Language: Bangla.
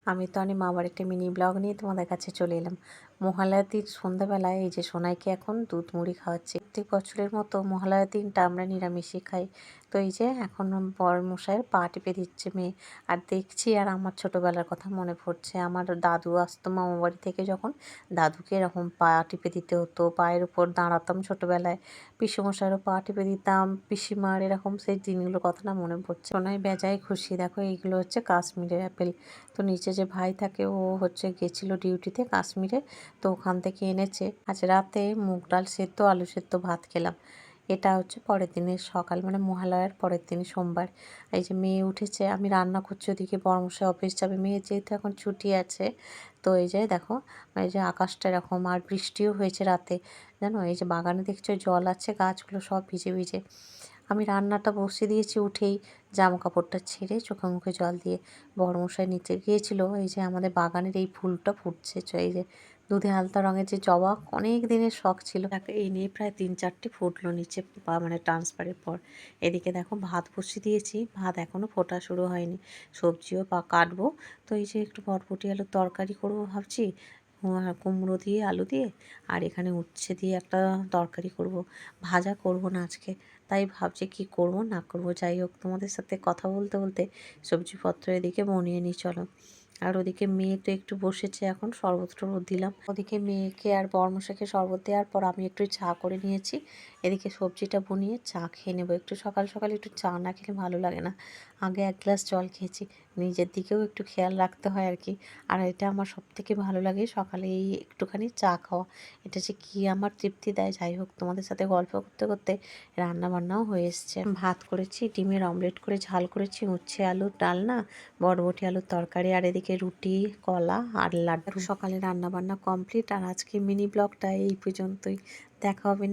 আমি তো মামার একটা মিনি ব্লগ নিয়ে তোমাদের কাছে চলে এলাম। মহালয়ার দিন সন্ধ্যাবেলায় এই যে সোনাইকে এখন দুধ মুড়ি খাওয়াচ্ছি। প্রত্যেক বছরের মতো মহালয়ার দিনটা আমরা নিরামিষই খাই। তো এই যে এখন বর মশাইয়ের পা টিপে দিচ্ছে মেয়ে। আর দেখছি আর আমার ছোটোবেলার কথা মনে পড়ছে। আমার দাদু আসতো মামা বাড়ি থেকে, যখন দাদুকে এরকম পা টিপে দিতে হতো, পায়ের উপর দাঁড়াতাম ছোটোবেলায়, পিসেমশাইয়েরও পা টিপে দিতাম, পিসিমার, এরকম সেই দিনগুলোর কথা না মনে পড়ছে। সোনাই বেজায় খুশি। দেখো এইগুলো হচ্ছে কাশ্মীরের অ্যাপেল। তো নিচে যে ভাই থাকে ও হচ্ছে গেছিলো ডিউটিতে কাশ্মীরে, তো ওখান থেকে এনেছে। আজ রাতে মুগ ডাল সেদ্ধ, আলু সেদ্ধ ভাত খেলাম। এটা হচ্ছে পরের দিনের সকাল, মানে মহালয়ার পরের দিন সোমবার। এই যে মেয়ে উঠেছে, আমি রান্না করছি, ওদিকে বড়মশাই অফিস যাবে, মেয়ে যেহেতু এখন ছুটি আছে। তো এই যে দেখো, এই যে আকাশটা এরকম, আর বৃষ্টিও হয়েছে রাতে, জানো। এই যে বাগানে দেখছো জল আছে, গাছগুলো সব ভিজে ভিজে। আমি রান্নাটা বসিয়ে দিয়েছি, উঠেই জামা কাপড়টা ছেড়ে চোখে মুখে জল দিয়ে বড়মশাই নিচে গিয়েছিল। এই যে আমাদের বাগানের এই ফুলটা ফুটছে, এই যে দুধে আলতা রঙের যে জবা, অনেক দিনের শখ ছিল, তাকে এই নিয়ে প্রায় 3-4টি ফুটলো নিচে, মানে ট্রান্সফারের পর। এদিকে দেখো ভাত বসিয়ে দিয়েছি, ভাত এখনও ফোটা শুরু হয়নি, সবজিও কাটবো। তো এই যে একটু বরবটি আলুর তরকারি করবো ভাবছি, কুমড়ো দিয়ে আলু দিয়ে, আর এখানে উচ্ছে দিয়ে একটা তরকারি করব, ভাজা করব না আজকে। তাই ভাবছি কি করব না করব। যাই হোক, তোমাদের সাথে কথা বলতে বলতে সবজিপত্র এদিকে বনিয়ে নিই চলো। আর ওদিকে মেয়ে তো একটু বসেছে, এখন শরবত টরবত দিলাম। ওদিকে মেয়েকে আর বর্মশাকে শরবত দেওয়ার পর আমি একটু চা করে নিয়েছি। এদিকে সবজিটা বনিয়ে চা খেয়ে নেবো। একটু সকাল সকাল একটু চা না খেলে ভালো লাগে না। আগে 1 গ্লাস জল খেয়েছি। নিজের দিকেও একটু খেয়াল রাখতে হয় আর কি। আর এটা আমার সবথেকে ভালো লাগে সকালে এই একটুখানি চা খাওয়া। এটা যে কী আমার তৃপ্তি দেয়। যাই হোক, তোমাদের সাথে গল্প করতে করতে রান্না বান্নাও হয়ে এসছে। ভাত করেছি, ডিমের অমলেট করে ঝাল করেছি, উচ্ছে আলুর ডালনা, বরবটি আলুর তরকারি, আর এদিকে রুটি, কলা আর লাড্ডু। সকালে রান্না বান্না কমপ্লিট। আর আজকে মিনি ব্লগটা এই পর্যন্তই। দেখা হবে